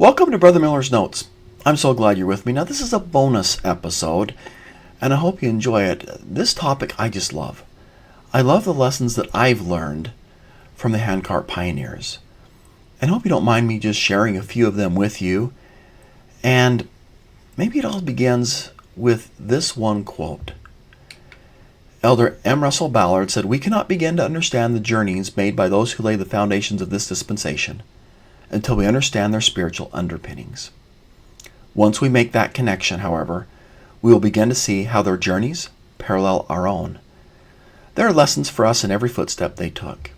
Welcome to Brother Miller's Notes. I'm so glad you're with me. Now, this is a bonus episode, and I hope you enjoy it. This topic I just love. I love the lessons that I've learned from the Handcart pioneers. And I hope you don't mind me just sharing a few of them with you. And maybe it all begins with this one quote. Elder M. Russell Ballard said, "We cannot begin to understand the journeys made by those who lay the foundations of this dispensation until we understand their spiritual underpinnings. Once we make that connection, however, we will begin to see how their journeys parallel our own. There are lessons for us in every footstep they took.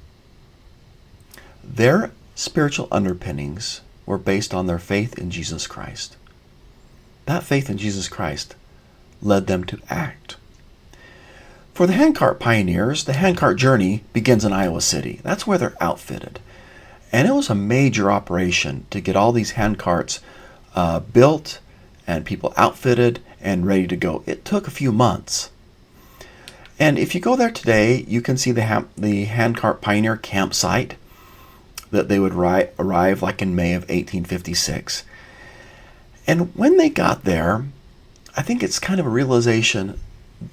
Their spiritual underpinnings were based on their faith in Jesus Christ. That faith in Jesus Christ led them to act. For the Handcart pioneers, the Handcart journey begins in Iowa City. That's where they're outfitted. And it was a major operation to get all these handcarts built and people outfitted and ready to go. It took a few months. And if you go there today, you can see the Handcart Pioneer campsite that they would arrive like in May of 1856. And when they got there, I think it's kind of a realization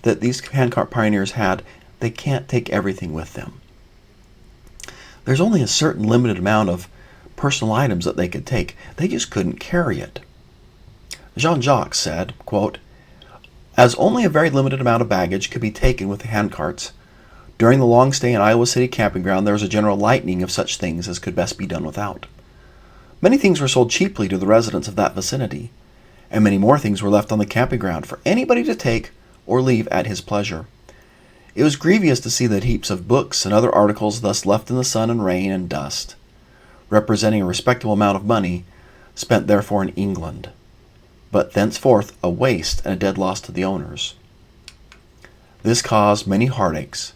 that these Handcart pioneers had, they can't take everything with them. There's only a certain limited amount of personal items that they could take. They just couldn't carry it. Jean-Jacques said, quote, "As only a very limited amount of baggage could be taken with the handcarts, during the long stay in Iowa City camping ground, there was a general lightening of such things as could best be done without. Many things were sold cheaply to the residents of that vicinity, and many more things were left on the camping ground for anybody to take or leave at his pleasure. It was grievous to see that heaps of books and other articles thus left in the sun and rain and dust, representing a respectable amount of money spent therefore in England, but thenceforth a waste and a dead loss to the owners. This caused many heartaches,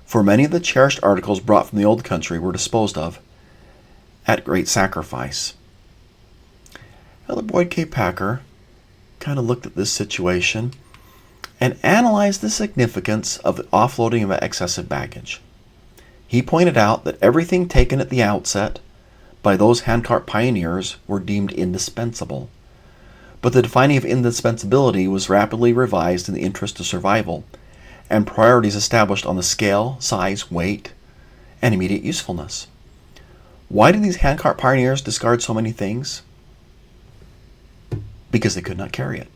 for many of the cherished articles brought from the old country were disposed of at great sacrifice." Elder Boyd K. Packer kind of looked at this situation and analyzed the significance of the offloading of excessive baggage. He pointed out that everything taken at the outset by those handcart pioneers were deemed indispensable, but the defining of indispensability was rapidly revised in the interest of survival, and priorities established on the scale, size, weight, and immediate usefulness. Why did these handcart pioneers discard so many things? Because they could not carry it.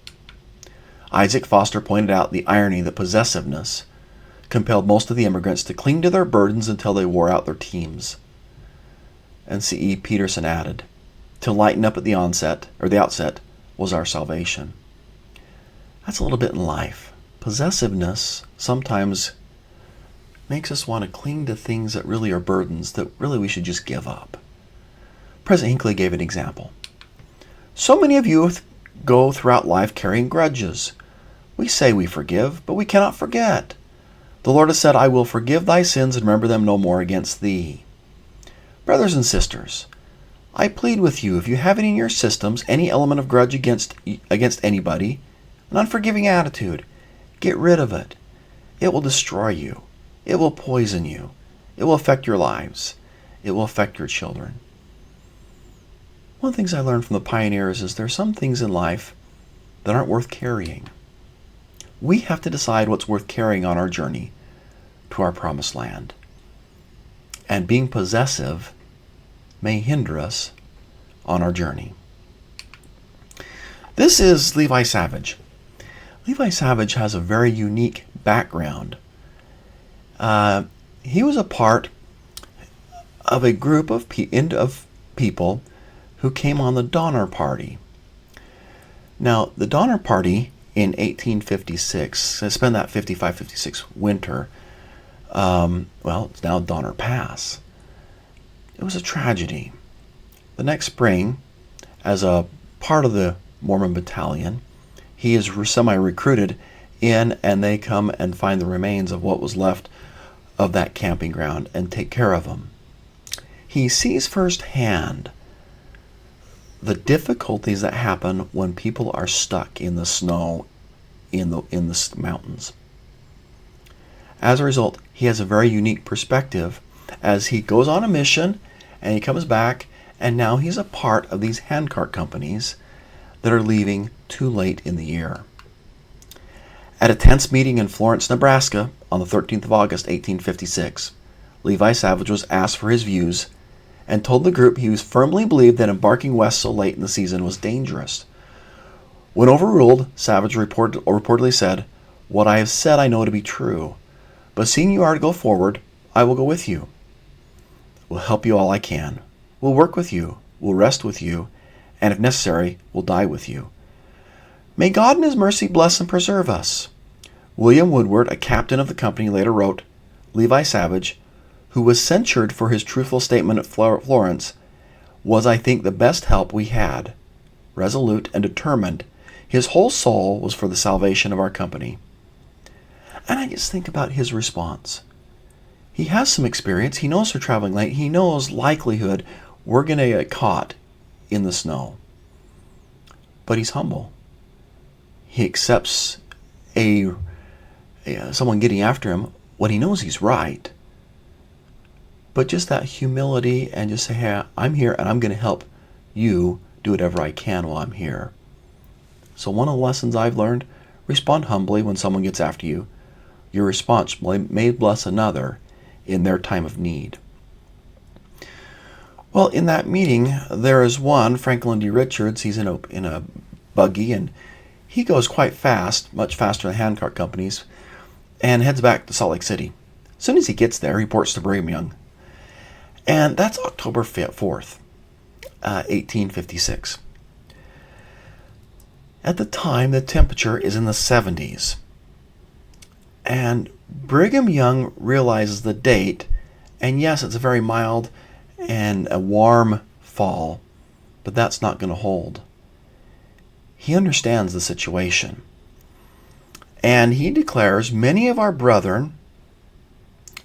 Isaac Foster pointed out the irony that possessiveness compelled most of the immigrants to cling to their burdens until they wore out their teams. And C.E. Peterson added, "To lighten up at the outset was our salvation." That's a little bit in life. Possessiveness sometimes makes us want to cling to things that really are burdens that really we should just give up. President Hinckley gave an example. "So many of you go throughout life carrying grudges. We say we forgive, but we cannot forget. The Lord has said, 'I will forgive thy sins and remember them no more against thee.' Brothers and sisters, I plead with you, if you have in your systems any element of grudge against anybody, an unforgiving attitude, get rid of it. It will destroy you. It will poison you. It will affect your lives. It will affect your children." One of the things I learned from the pioneers is there are some things in life that aren't worth carrying. We have to decide what's worth carrying on our journey to our promised land. And being possessive may hinder us on our journey. This is Levi Savage. Levi Savage has a very unique background. He was a part of a group of people who came on the Donner Party. Now, the Donner Party in 1856, I spent that 55-56 winter, it's now Donner Pass. It was a tragedy. The next spring, as a part of the Mormon battalion, he is semi-recruited in, and they come and find the remains of what was left of that camping ground and take care of them. He sees firsthand the difficulties that happen when people are stuck in the snow in the mountains. As a result, he has a very unique perspective as he goes on a mission and he comes back and now he's a part of these handcart companies that are leaving too late in the year. At a tense meeting in Florence, Nebraska, on the 13th of August, 1856, Levi Savage was asked for his views and told the group he firmly believed that embarking west so late in the season was dangerous. When overruled, Savage reportedly said, "What I have said I know to be true, but seeing you are to go forward, I will go with you. We'll help you all I can. We'll work with you. We'll rest with you. And if necessary, we'll die with you. May God in his mercy bless and preserve us." William Woodward, a captain of the company, later wrote, "Levi Savage, who was censured for his truthful statement at Florence, was, I think, the best help we had. Resolute and determined, his whole soul was for the salvation of our company." And I just think about his response. He has some experience. He knows they're traveling late. He knows likelihood we're going to get caught in the snow. But he's humble. He accepts someone getting after him when he knows he's right. But just that humility and just say, "Hey, I'm here and I'm going to help you do whatever I can while I'm here." So one of the lessons I've learned, respond humbly when someone gets after you. Your response may bless another in their time of need. Well, in that meeting, there is one, Franklin D. Richards. He's in a buggy, and he goes quite fast, much faster than handcart companies, and heads back to Salt Lake City. As soon as he gets there, he reports to Brigham Young. And that's October 4th, 1856. At the time, the temperature is in the 70s. And Brigham Young realizes the date, and yes, it's a very mild and a warm fall, but that's not going to hold. He understands the situation. And he declares, "Many of our brethren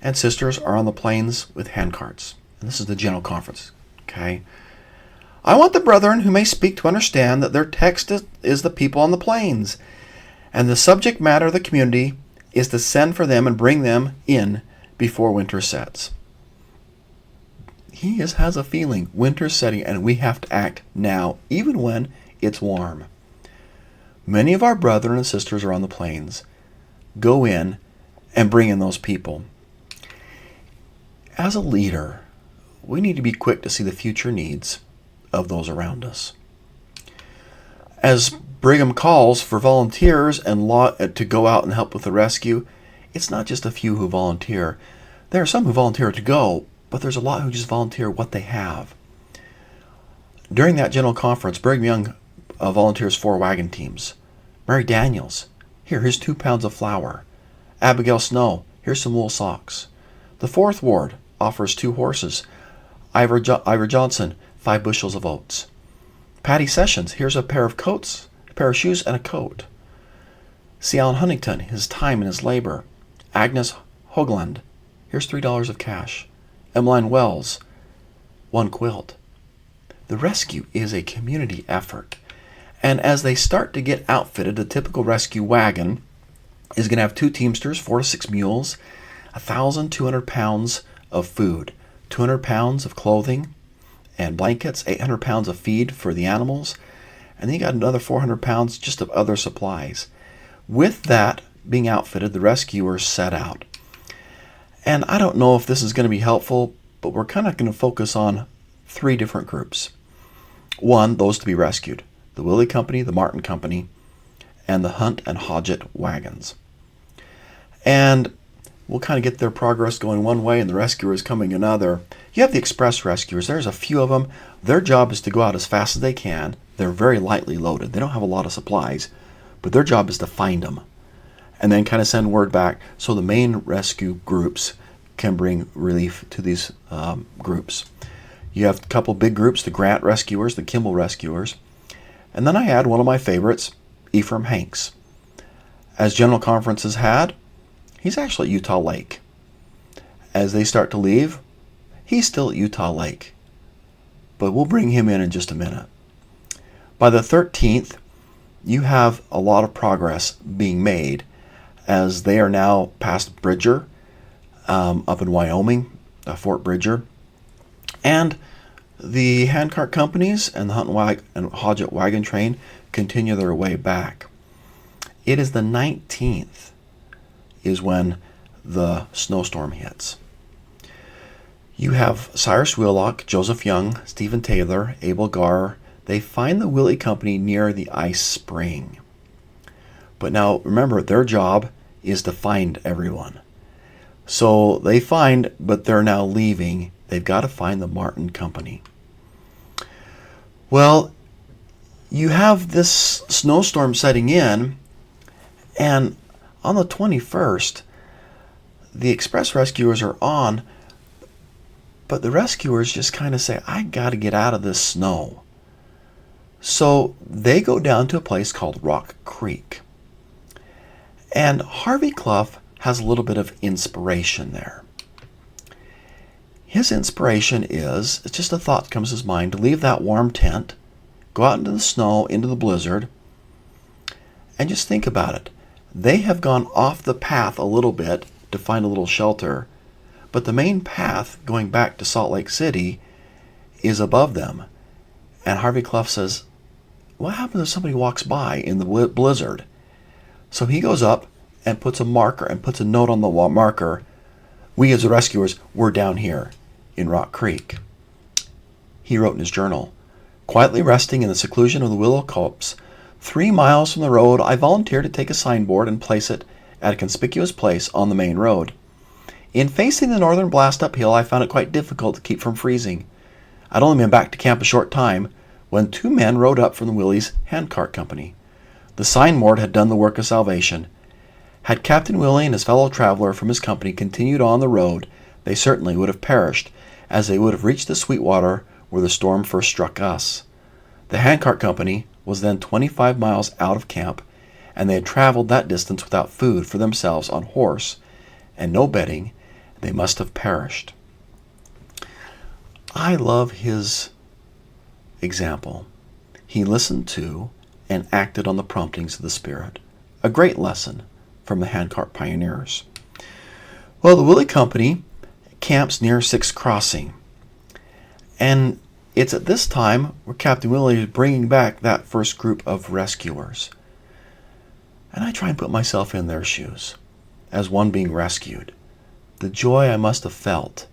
and sisters are on the plains with handcarts." And this is the General Conference. Okay? "I want the brethren who may speak to understand that their text is the people on the plains, and the subject matter of the community is to send for them and bring them in before winter sets." He has a feeling winter's setting and we have to act now, even when it's warm. "Many of our brethren and sisters are on the plains. Go in and bring in those people." As a leader, we need to be quick to see the future needs of those around us. As Brigham calls for volunteers and to go out and help with the rescue, it's not just a few who volunteer. There are some who volunteer to go, but there's a lot who just volunteer what they have. During that General Conference, Brigham Young volunteers 4 wagon teams. Mary Daniels, here's 2 pounds of flour. Abigail Snow, here's some wool socks. The 4th Ward offers 2 horses. Ivor Johnson, 5 bushels of oats. Patty Sessions, here's a pair of coats, a pair of shoes, and a coat. C. Allen Huntington, his time and his labor. Agnes Hoagland, here's $3 of cash. Emmeline Wells, 1 quilt. The rescue is a community effort. And as they start to get outfitted, the typical rescue wagon is going to have 2 teamsters, 4 to 6 mules, 1,200 pounds of food, 200 pounds of clothing and blankets, 800 pounds of feed for the animals, and then you got another 400 pounds just of other supplies. With that being outfitted, the rescuers set out. And I don't know if this is going to be helpful, but we're kind of going to focus on 3 different groups. 1, those to be rescued. The Willie Company, the Martin Company, and the Hunt and Hodgett wagons. And we'll kind of get their progress going one way and the rescuers coming another. You have the express rescuers. There's a few of them. Their job is to go out as fast as they can. They're very lightly loaded. They don't have a lot of supplies, but their job is to find them and then kind of send word back so the main rescue groups can bring relief to these groups. You have a couple big groups, the Grant rescuers, the Kimball rescuers. And then I had one of my favorites, Ephriam Hanks. As General Conference has had, he's actually at Utah Lake. As they start to leave, he's still at Utah Lake. But we'll bring him in just a minute. By the 13th, you have a lot of progress being made as they are now past Bridger, up in Wyoming, Fort Bridger. And the handcart companies and the and Hodgett wagon train continue their way back. It is the 19th is when the snowstorm hits. You have Cyrus Wheelock, Joseph Young, Stephen Taylor, Abel Garr. They find the Willie Company near the ice spring. But now remember, their job is to find everyone. So they find, but they're now leaving. They've got to find the Martin Company. Well, you have this snowstorm setting in, and on the 21st, the express rescuers are on, but the rescuers just kind of say, I got to get out of this snow. So they go down to a place called Rock Creek. And Harvey Clough has a little bit of inspiration there. His inspiration is, it's just a thought that comes to his mind, to leave that warm tent, go out into the snow, into the blizzard, and just think about it. They have gone off the path a little bit to find a little shelter, but the main path going back to Salt Lake City is above them. And Harvey Clough says, what happens if somebody walks by in the blizzard? So he goes up and puts a marker and puts a note on the marker. We as the rescuers, we're down here in Rock Creek. He wrote in his journal, quietly resting in the seclusion of the willow copse, 3 miles from the road, I volunteered to take a signboard and place it at a conspicuous place on the main road. In facing the northern blast uphill, I found it quite difficult to keep from freezing. I'd only been back to camp a short time when 2 men rode up from the Willie's Handcart Company. The signboard had done the work of salvation. Had Captain Willie and his fellow traveler from his company continued on the road, they certainly would have perished, as they would have reached the Sweetwater where the storm first struck us. The Handcart Company was then 25 miles out of camp, and they had traveled that distance without food for themselves on horse, and no bedding. They must have perished. I love his example. He listened to and acted on the promptings of the Spirit. A great lesson from the Handcart pioneers. Well, the Willie Company camps near Sixth Crossing, and it's at this time where Captain Willie is bringing back that first group of rescuers. And I try and put myself in their shoes as one being rescued. The joy I must have felt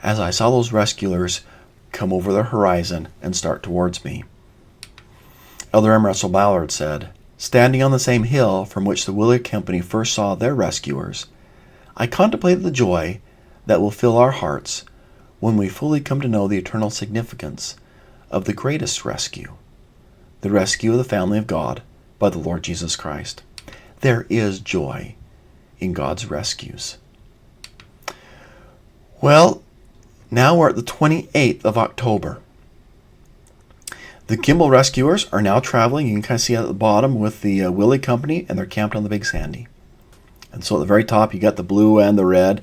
as I saw those rescuers come over the horizon and start towards me. Elder M. Russell Ballard said, standing on the same hill from which the Willie Company first saw their rescuers, I contemplated the joy that will fill our hearts when we fully come to know the eternal significance of the greatest rescue, the rescue of the family of God by the Lord Jesus Christ. There is joy in God's rescues. Well, now we're at the 28th of October. The Kimball rescuers are now traveling. You can kind of see at the bottom with the Willie Company, and they're camped on the Big Sandy. And so at the very top, you got the blue and the red.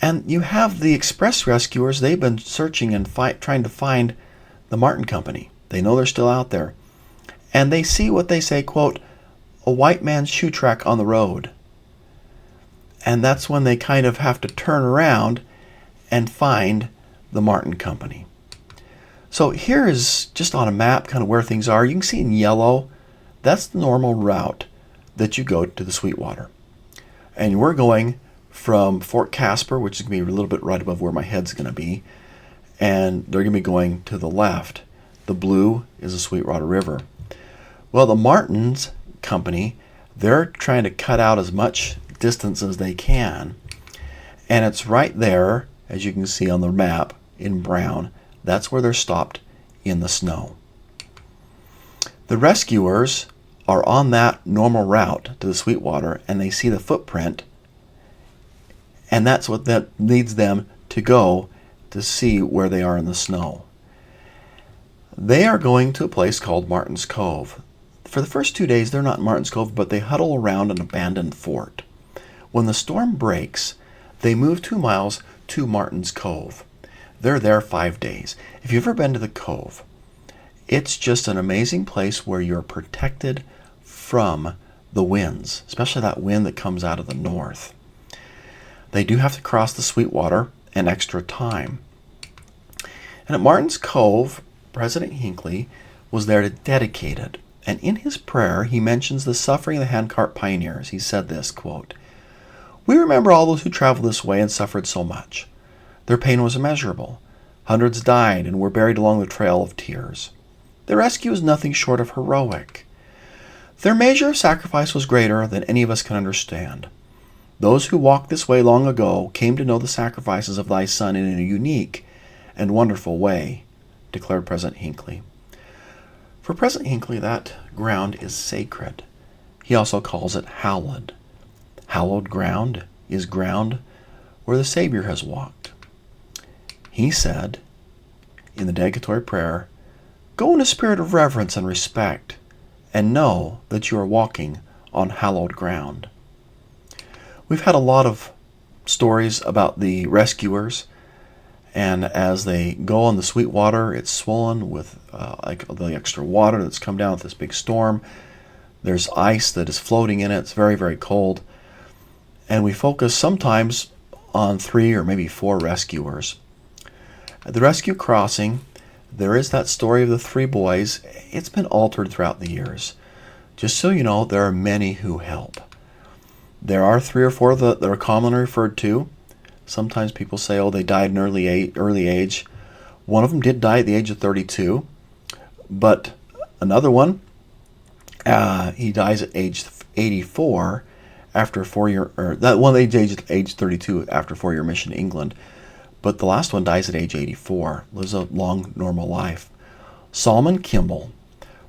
And you have the express rescuers. They've been searching and trying to find the Martin Company. They know they're still out there. And they see what they say, quote, a white man's shoe track on the road. And that's when they kind of have to turn around and find the Martin Company. So here is just on a map kind of where things are. You can see in yellow, that's the normal route that you go to the Sweetwater. And we're going from Fort Casper, which is going to be a little bit right above where my head's going to be, and they're going to be going to the left. The blue is the Sweetwater River. Well, the Martin's Company, they're trying to cut out as much distance as they can, and it's right there, as you can see on the map in brown. That's where they're stopped in the snow. The rescuers are on that normal route to the Sweetwater, and they see the footprint, and that's what that leads them to go to see where they are in the snow. They are going to a place called Martin's Cove. For the first 2 days, they're not in Martin's Cove, but they huddle around an abandoned fort. When the storm breaks, they move 2 miles to Martin's Cove. They're there 5 days. If you've ever been to the Cove, it's just an amazing place where you're protected from the winds, especially that wind that comes out of the north. They do have to cross the Sweetwater an extra time. And at Martin's Cove, President Hinckley was there to dedicate it. And in his prayer, he mentions the suffering of the handcart pioneers. He said this, quote, "We remember all those who traveled this way and suffered so much. Their pain was immeasurable. Hundreds died and were buried along the trail of tears. Their rescue is nothing short of heroic. Their measure of sacrifice was greater than any of us can understand. Those who walked this way long ago came to know the sacrifices of thy Son in a unique and wonderful way," declared President Hinckley. For President Hinckley, that ground is sacred. He also calls it hallowed. Hallowed ground is ground where the Savior has walked. He said in the dedicatory prayer, "Go in a spirit of reverence and respect, and know that you are walking on hallowed ground." We've had a lot of stories about the rescuers, and as they go on the sweet water, it's swollen with like the extra water that's come down with this big storm. There's ice that is floating in it. It's very, very cold. And we focus sometimes on 3 or maybe 4 rescuers. At the rescue crossing, there is that story of the 3 boys. It's been altered throughout the years. Just so you know, there are many who help. There are 3 or 4 that are commonly referred to. Sometimes people say, oh, they died in early age. One of them did die at the age of 32. But another one, he dies at age 84 after a 4-year, or that one aged age 32 after a 4-year mission to England. But the last one dies at age 84, lives a long, normal life. Solomon Kimball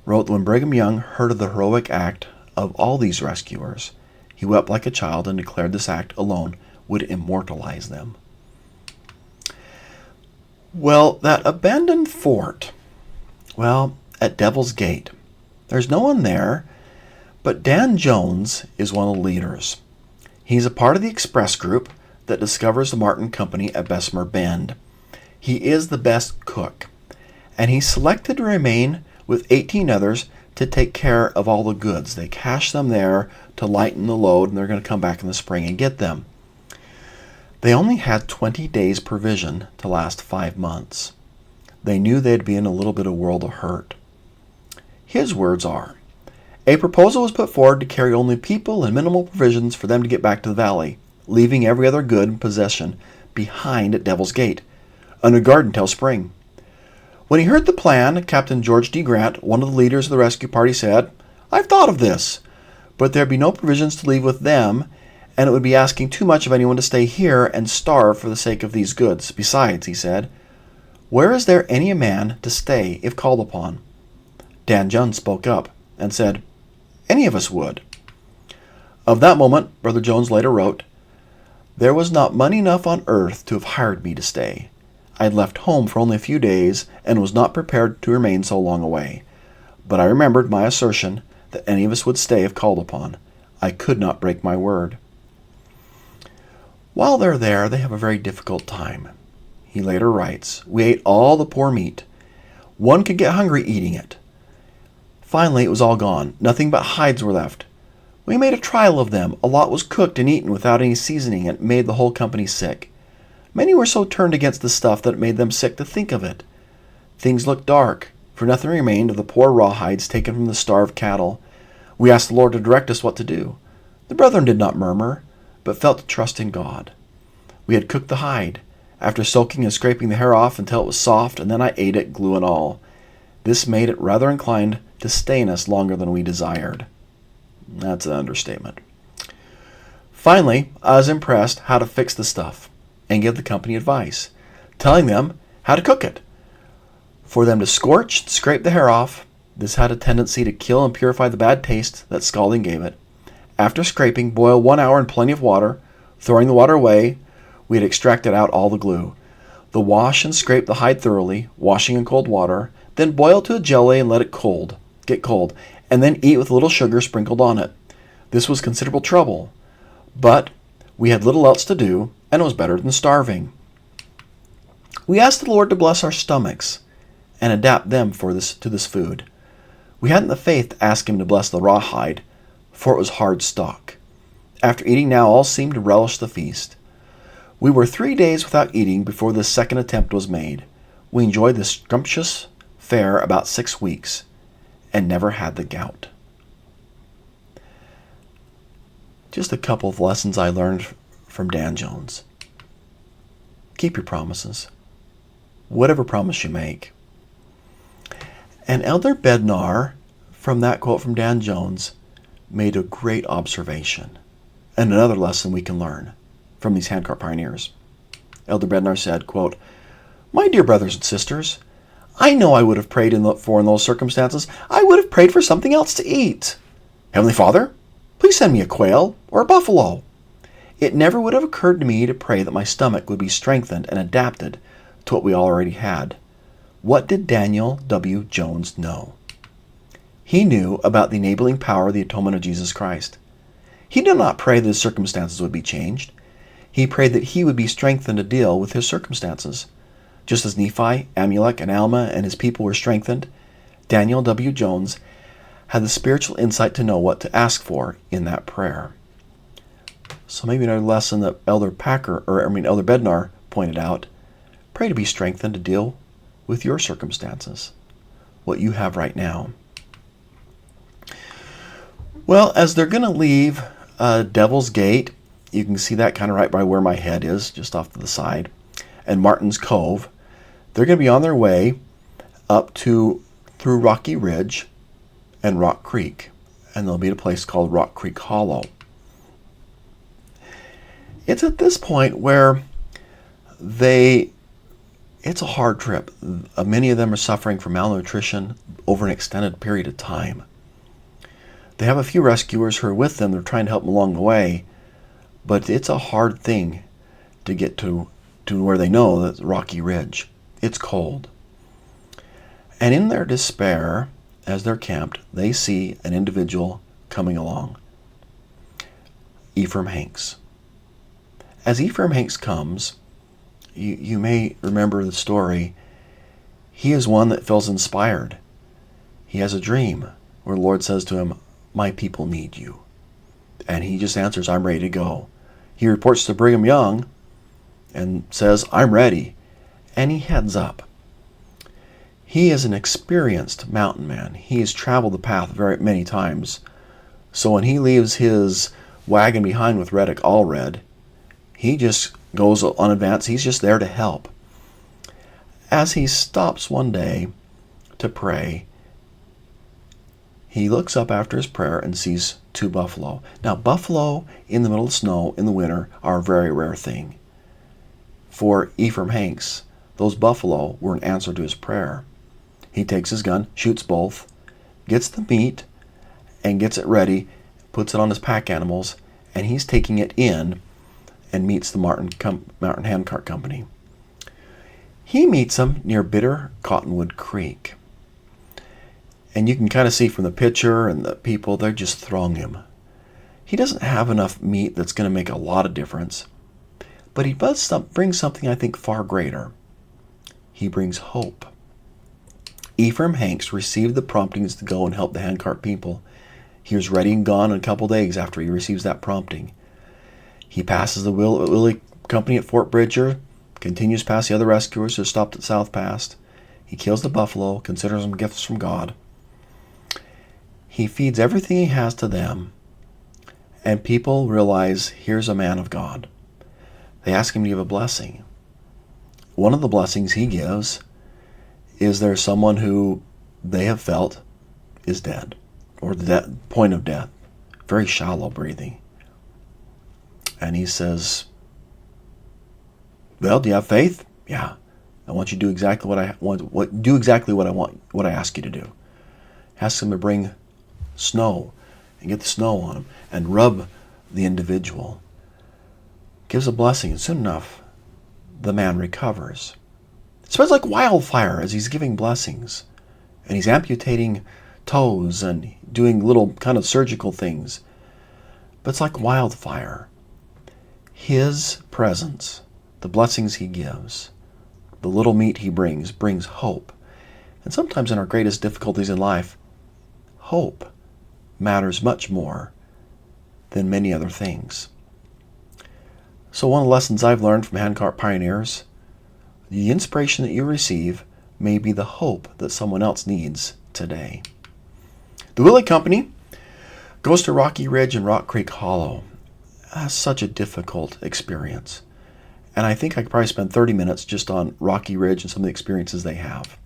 wrote that when Brigham Young heard of the heroic act of all these rescuers, he wept like a child and declared this act alone would immortalize them. Well, that abandoned fort, at Devil's Gate, there's no one there, but Dan Jones is one of the leaders. He's a part of the express group that discovers the Martin Company at Bessemer Bend. He is the best cook, and he's selected to remain with 18 others to take care of all the goods. They cache them there to lighten the load, and they're going to come back in the spring and get them. They only had 20 days provision to last 5 months. They knew they'd be in a little bit of world of hurt. His words are, "A proposal was put forward to carry only people and minimal provisions for them to get back to the valley, leaving every other good and possession behind at Devil's Gate, under guard until spring. When he heard the plan, Captain George D. Grant, one of the leaders of the rescue party, said, 'I've thought of this, but there'd be no provisions to leave with them, and it would be asking too much of anyone to stay here and starve for the sake of these goods. Besides,' he said, 'where is there any man to stay if called upon?' Dan Jones spoke up and said, 'Any of us would.' Of that moment, Brother Jones later wrote, 'There was not money enough on earth to have hired me to stay. I had left home for only a few days and was not prepared to remain so long away. But I remembered my assertion that any of us would stay if called upon. I could not break my word.' While they're there, they have a very difficult time. He later writes, 'We ate all the poor meat. One could get hungry eating it. Finally, it was all gone. Nothing but hides were left. We made a trial of them. A lot was cooked and eaten without any seasoning, and it made the whole company sick. Many were so turned against the stuff that it made them sick to think of it. Things looked dark, for nothing remained of the poor rawhides taken from the starved cattle. We asked the Lord to direct us what to do. The brethren did not murmur, but felt to trust in God. We had cooked the hide, after soaking and scraping the hair off until it was soft, and then I ate it, glue and all. This made it rather inclined to stay in us longer than we desired.'" That's an understatement. Finally, I was impressed how to fix the stuff and give the company advice, telling them how to cook it. For them to scorch and scrape the hair off. This had a tendency to kill and purify the bad taste that scalding gave it. After scraping, boil 1 hour in plenty of water. Throwing the water away, we had extracted out all the glue. The wash and scrape the hide thoroughly, washing in cold water, then boil to a jelly and let it get cold, and then eat with a little sugar sprinkled on it. This was considerable trouble, but we had little else to do, and it was better than starving. We asked the Lord to bless our stomachs and adapt them to this food. We hadn't the faith to ask him to bless the rawhide, for it was hard stock. After eating now, all seemed to relish the feast. We were 3 days without eating before the second attempt was made. We enjoyed the scrumptious fare about 6 weeks and never had the gout. Just a couple of lessons I learned from Dan Jones. Keep your promises, whatever promise you make. And Elder Bednar, from that quote from Dan Jones, made a great observation and another lesson we can learn from these handcart pioneers. Elder Bednar said, quote, "My dear brothers and sisters, I know I would have prayed in those circumstances. I would have prayed for something else to eat. Heavenly Father, please send me a quail or a buffalo. It never would have occurred to me to pray that my stomach would be strengthened and adapted to what we already had." What did Daniel W. Jones know? He knew about the enabling power of the atonement of Jesus Christ. He did not pray that his circumstances would be changed. He prayed that he would be strengthened to deal with his circumstances. Just as Nephi, Amulek, and Alma and his people were strengthened, Daniel W. Jones had the spiritual insight to know what to ask for in that prayer. So maybe another lesson that Elder Bednar pointed out, pray to be strengthened to deal with your circumstances, what you have right now. Well, as they're going to leave Devil's Gate, you can see that kind of right by where my head is, just off to the side, and Martin's Cove, they're going to be on their way up through Rocky Ridge and Rock Creek, and they'll be at a place called Rock Creek Hollow. It's at this point where it's a hard trip. Many of them are suffering from malnutrition over an extended period of time. They have a few rescuers who are with them. They're trying to help them along the way, but it's a hard thing to get to where they know that Rocky Ridge. It's cold. And in their despair, as they're camped, they see an individual coming along. Ephriam Hanks. As Ephriam Hanks comes, you may remember the story. He is one that feels inspired. He has a dream where the Lord says to him, "My people need you." And he just answers, "I'm ready to go." He reports to Brigham Young and says, "I'm ready." And he heads up. He is an experienced mountain man. He has traveled the path very many times. So when he leaves his wagon behind with Reddick Allred, he just goes on advance. He's just there to help. As he stops one day to pray, he looks up after his prayer and sees 2 buffalo. Now, buffalo in the middle of snow in the winter are a very rare thing. For Ephriam Hanks, those buffalo were an answer to his prayer. He takes his gun, shoots both, gets the meat, and gets it ready, puts it on his pack animals, and he's taking it in and meets the Martin Handcart Company. He meets them near Bitter Cottonwood Creek. And you can kind of see from the picture and the people, they're just thronging him. He doesn't have enough meat that's going to make a lot of difference. But he does bring something I think far greater. He brings hope. Ephriam Hanks received the promptings to go and help the Handcart people. He was ready and gone in a couple days after he receives that prompting. He passes the Willie Company at Fort Bridger, continues past the other rescuers who stopped at South Pass. He kills the buffalo, considers them gifts from God. He feeds everything he has to them, and people realize, here's a man of God. They ask him to give a blessing. One of the blessings he gives is there's someone who they have felt is dead, or the point of death, very shallow breathing. And he says, "Well, do you have faith?" "Yeah. I want you to do exactly what I want. Do exactly what I want. What I ask you to do." Asks him to bring snow and get the snow on him and rub the individual. Gives a blessing, and soon enough, the man recovers. It spreads like wildfire as he's giving blessings, and he's amputating toes and doing little kind of surgical things. But it's like wildfire. His presence, the blessings he gives, the little meat he brings hope. And sometimes in our greatest difficulties in life, hope matters much more than many other things. So one of the lessons I've learned from Handcart pioneers The inspiration that you receive may be the hope that someone else needs today. The Willie Company goes to Rocky Ridge and Rock Creek Hollow. That's such a difficult experience. And I think I could probably spend 30 minutes just on Rocky Ridge and some of the experiences they have.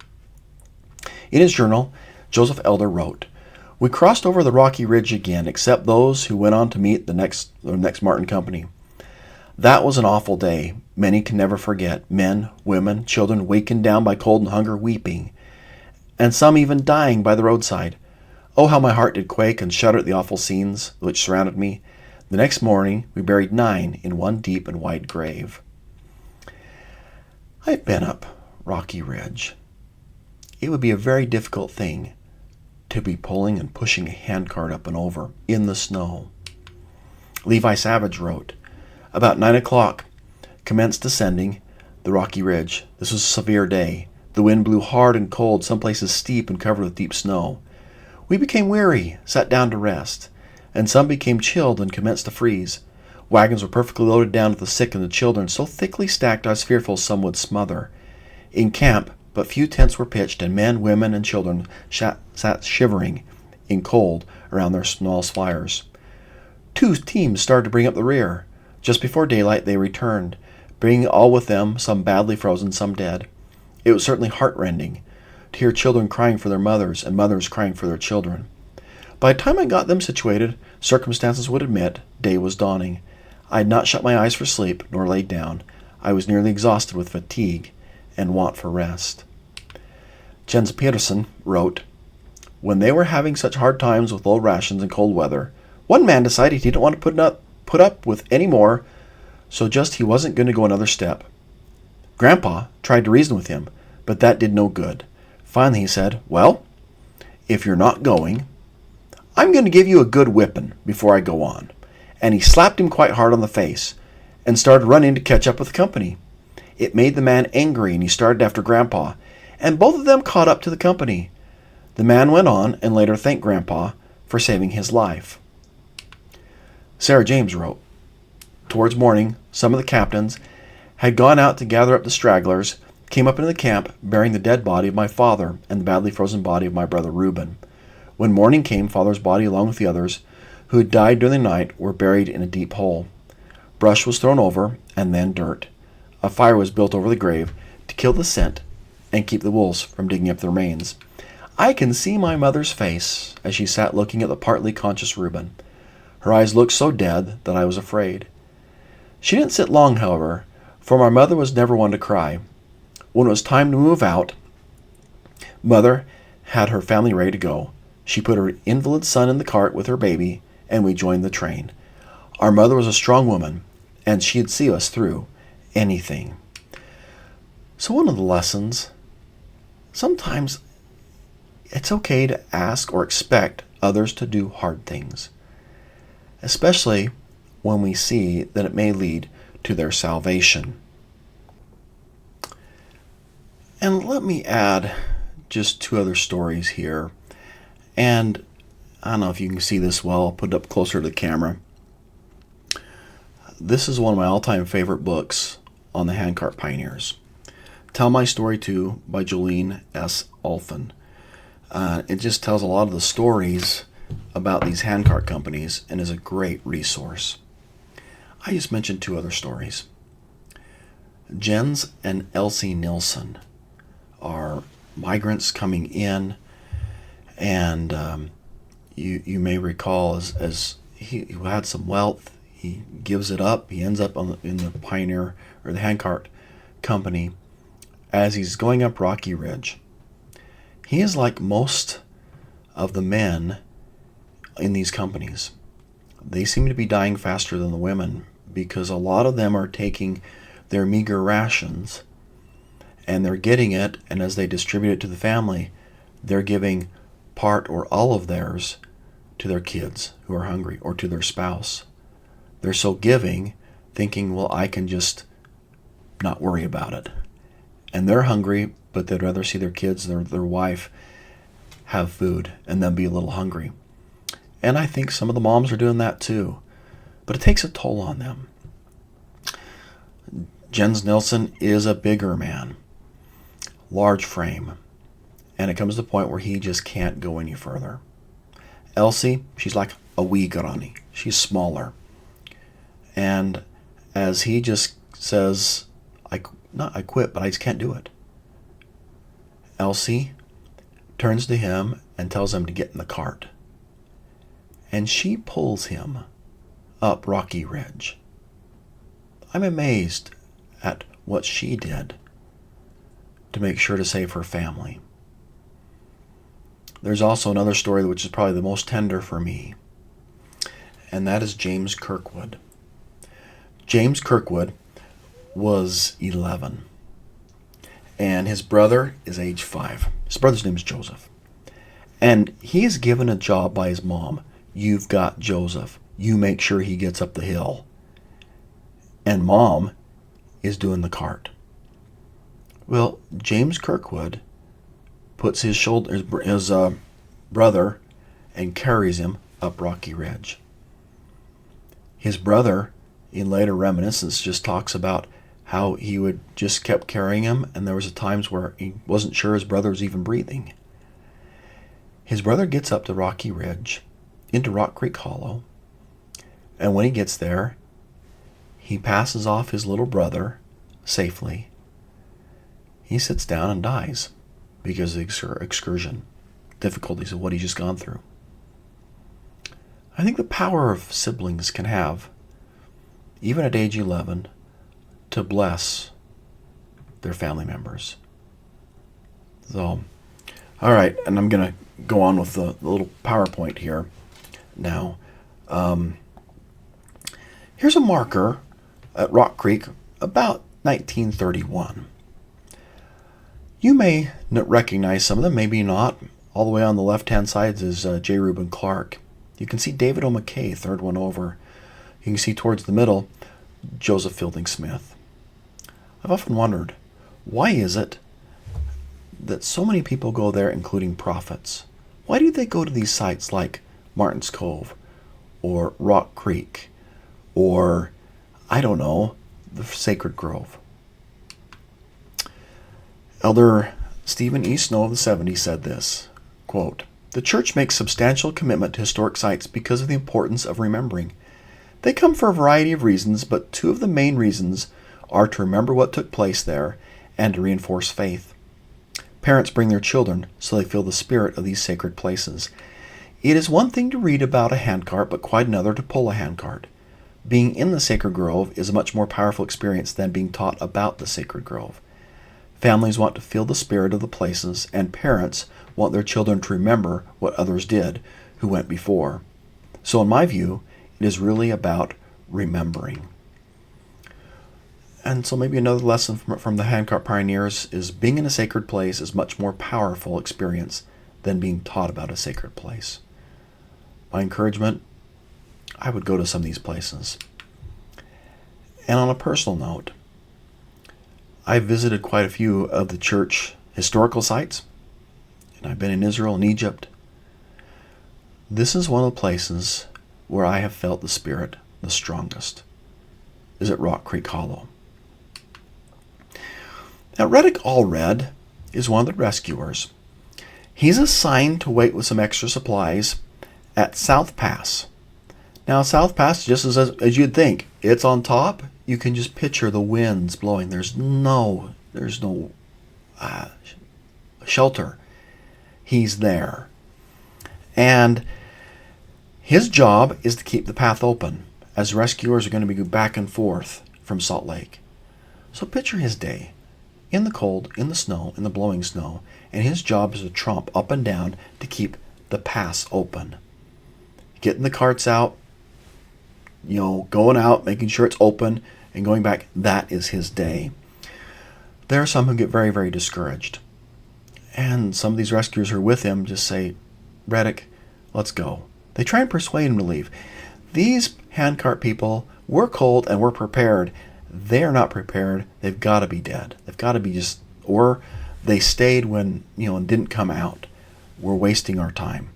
In his journal, Joseph Elder wrote, "We crossed over the Rocky Ridge again, except those who went on to meet the next Martin Company. That was an awful day. Many can never forget. Men, women, children weakened down by cold and hunger, weeping, and some even dying by the roadside. Oh, how my heart did quake and shudder at the awful scenes which surrounded me. The next morning we buried 9 in one deep and wide grave." I've been up Rocky Ridge. It would be a very difficult thing to be pulling and pushing a handcart up and over in the snow. Levi Savage wrote, "About 9 o'clock, commenced descending the Rocky Ridge. This was a severe day. The wind blew hard and cold, some places steep and covered with deep snow. We became weary, sat down to rest, and some became chilled and commenced to freeze. Wagons were perfectly loaded down with the sick and the children, so thickly stacked I was fearful some would smother. In camp, but few tents were pitched, and men, women, and children sat shivering in cold around their small fires. 2 teams started to bring up the rear. Just before daylight they returned, bringing all with them, some badly frozen, some dead. It was certainly heartrending to hear children crying for their mothers and mothers crying for their children. By the time I got them situated, circumstances would admit day was dawning. I had not shut my eyes for sleep, nor laid down. I was nearly exhausted with fatigue and want for rest." Jens Peterson wrote, "When they were having such hard times with low rations and cold weather, one man decided he didn't want to put up with any more, so just he wasn't going to go another step. Grandpa tried to reason with him, but that did no good. Finally he said, 'Well, if you're not going, I'm going to give you a good whipping before I go on.' And he slapped him quite hard on the face and started running to catch up with the company. It made the man angry, and he started after Grandpa, and both of them caught up to the company. The man went on and later thanked Grandpa for saving his life." Sarah James wrote, "Towards morning, some of the captains had gone out to gather up the stragglers, came up into the camp bearing the dead body of my father and the badly frozen body of my brother Reuben. When morning came, father's body along with the others who had died during the night were buried in a deep hole. Brush was thrown over, and then dirt. A fire was built over the grave to kill the scent and keep the wolves from digging up the remains. I can see my mother's face as she sat looking at the partly conscious Reuben. Her eyes looked so dead that I was afraid. She didn't sit long, however, for my mother was never one to cry. When it was time to move out, Mother had her family ready to go. She put her invalid son in the cart with her baby, and we joined the train. Our mother was a strong woman, and she'd see us through anything." So one of the lessons, sometimes it's okay to ask or expect others to do hard things, especially when we see that it may lead to their salvation. And let me add just 2 other stories here. And I don't know if you can see this well. I'll put it up closer to the camera. This is one of my all-time favorite books on the handcart pioneers. Tell My Story Too by Jolene S. Olfen. It just tells a lot of the stories about these handcart companies and is a great resource. I just mentioned 2 other stories. Jens and Elsie Nilsson are migrants coming in, and you may recall as he had some wealth, he gives it up. He ends up in the pioneer or the handcart company as he's going up Rocky Ridge. He is like most of the men in these companies. They seem to be dying faster than the women because a lot of them are taking their meager rations and they're getting it, and as they distribute it to the family, they're giving part or all of theirs to their kids who are hungry or to their spouse. They're so giving, thinking, well, I can just not worry about it. And they're hungry, but they'd rather see their kids, their wife, have food and then be a little hungry. And I think some of the moms are doing that too. But it takes a toll on them. Jens Nilsson is a bigger man, large frame, and it comes to the point where he just can't go any further. Elsie, she's like a wee granny. She's smaller. And as he just says, I quit, but I just can't do it. Elsie turns to him and tells him to get in the cart. And she pulls him up Rocky Ridge. I'm amazed at what she did to make sure to save her family. There's also another story which is probably the most tender for me, and that is James Kirkwood. James Kirkwood was 11, and his brother is age 5. His brother's name is Joseph, and he is given a job by his mom. You've got Joseph. You make sure he gets up the hill. And mom is doing the cart. Well, James Kirkwood puts his brother and carries him up Rocky Ridge. His brother, in later reminiscence, just talks about how he would just kept carrying him, and there was times where he wasn't sure his brother was even breathing. His brother gets up to Rocky Ridge, into Rock Creek Hollow, and when he gets there, he passes off his little brother safely. He sits down and dies because of the excursion, difficulties of what he's just gone through. I think the power of siblings can have, even at age 11, to bless their family members. So, all right, and I'm going to go on with the little PowerPoint here now. Here's a marker at Rock Creek about 1931. You may recognize some of them, maybe not. All the way on the left-hand side is J. Reuben Clark. You can see David O. McKay, third one over. You can see towards the middle, Joseph Fielding Smith. I've often wondered, why is it that so many people go there, including prophets? Why do they go to these sites like Martin's Cove or Rock Creek or, I don't know, the Sacred Grove? Elder Stephen E. Snow of the 70s said this, quote, "The church makes substantial commitment to historic sites because of the importance of remembering. They come for a variety of reasons, but two of the main reasons are to remember what took place there and to reinforce faith. Parents bring their children so they feel the spirit of these sacred places. It is one thing to read about a handcart, but quite another to pull a handcart. Being in the Sacred Grove is a much more powerful experience than being taught about the Sacred Grove. Families want to feel the spirit of the places, and parents want their children to remember what others did who went before. So in my view, it is really about remembering." And so maybe another lesson from the Handcart pioneers is being in a sacred place is much more powerful experience than being taught about a sacred place. My encouragement, I would go to some of these places. And on a personal note, I've visited quite a few of the church historical sites, and I've been in Israel and Egypt. This is one of the places where I have felt the Spirit the strongest, is at Rock Creek Hollow. Now, Reddick Allred is one of the rescuers. He's assigned to wait with some extra supplies at South Pass. Now, South Pass, just as you'd think, it's on top. You can just picture the winds blowing. There's no shelter. He's there. And his job is to keep the path open as rescuers are going to be back and forth from Salt Lake. So picture his day. In the cold, in the snow, in the blowing snow, and his job is to tromp up and down to keep the pass open. Getting the carts out, going out, making sure it's open, and going back, that is his day. There are some who get very, very discouraged. And some of these rescuers who are with him just say, "Reddick, let's go." They try and persuade him to leave. These handcart people, we're cold and we're prepared. They're not prepared. They've got to be dead. They've got to be or they stayed when, and didn't come out. We're wasting our time.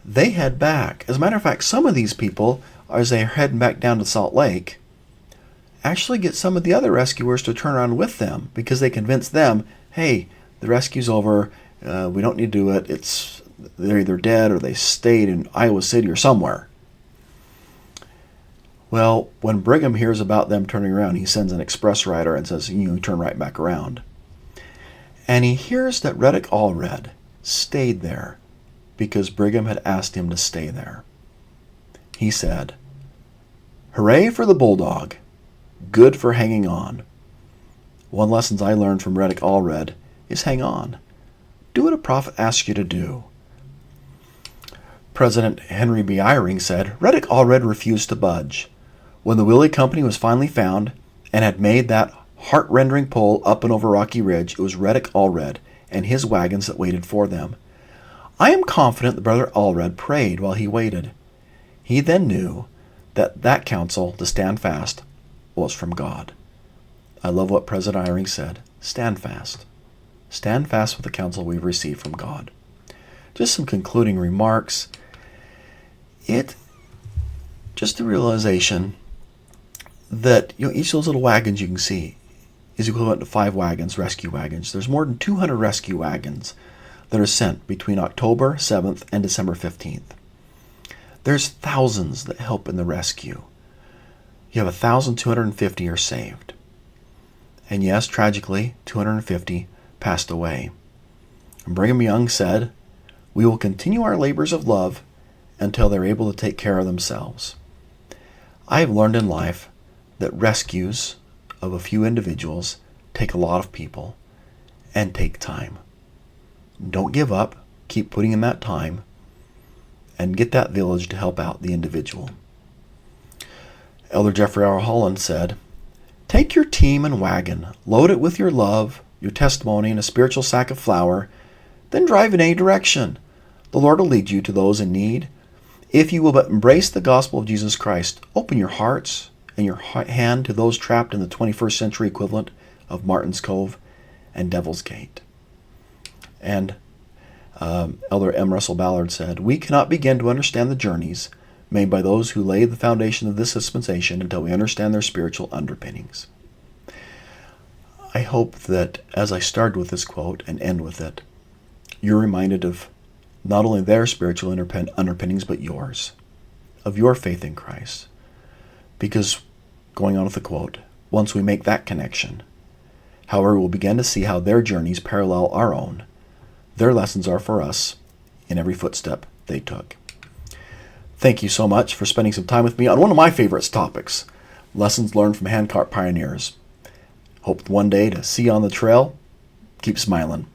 They head back. As a matter of fact, some of these people, as they're heading back down to Salt Lake, actually get some of the other rescuers to turn around with them because they convinced them, hey, the rescue's over, we don't need to do it, they're either dead or they stayed in Iowa City or somewhere. Well, when Brigham hears about them turning around, he sends an express rider and says, turn right back around. And he hears that Reddick Allred stayed there because Brigham had asked him to stay there. He said, "Hooray for the bulldog. Good for hanging on." One lesson I learned from Reddick Allred is hang on. Do what a prophet asks you to do. President Henry B. Eyring said, Reddick Allred refused to budge. When the Willie Company was finally found and had made that heart-rending pull up and over Rocky Ridge, it was Reddick Allred and his wagons that waited for them. I am confident that Brother Allred prayed while he waited. He then knew that counsel to stand fast was from God. I love what President Eyring said. Stand fast. Stand fast with the counsel we've received from God. Just some concluding remarks. Just the realization that each of those little wagons you can see is equivalent to 5 wagons, rescue wagons. There's more than 200 rescue wagons that are sent between October 7th and December 15th. There's thousands that help in the rescue. You have 1,250 are saved. And yes, tragically, 250 passed away. And Brigham Young said, "We will continue our labors of love until they're able to take care of themselves." I have learned in life that rescues of a few individuals take a lot of people and take time. Don't give up. Keep putting in that time and get that village to help out the individual. Elder Jeffrey R. Holland said, "Take your team and wagon, load it with your love, your testimony, and a spiritual sack of flour, then drive in any direction. The Lord will lead you to those in need. If you will but embrace the gospel of Jesus Christ, open your hearts and your hand to those trapped in the 21st century equivalent of Martin's Cove and Devil's Gate." And Elder M. Russell Ballard said, "We cannot begin to understand the journeys made by those who laid the foundation of this dispensation until we understand their spiritual underpinnings." I hope that as I started with this quote and end with it, you're reminded of not only their spiritual underpinnings, but yours, of your faith in Christ. Because, going on with the quote, once we make that connection, however, we'll begin to see how their journeys parallel our own. Their lessons are for us in every footstep they took. Thank you so much for spending some time with me on one of my favorite topics, lessons learned from handcart pioneers. Hope one day to see you on the trail. Keep smiling.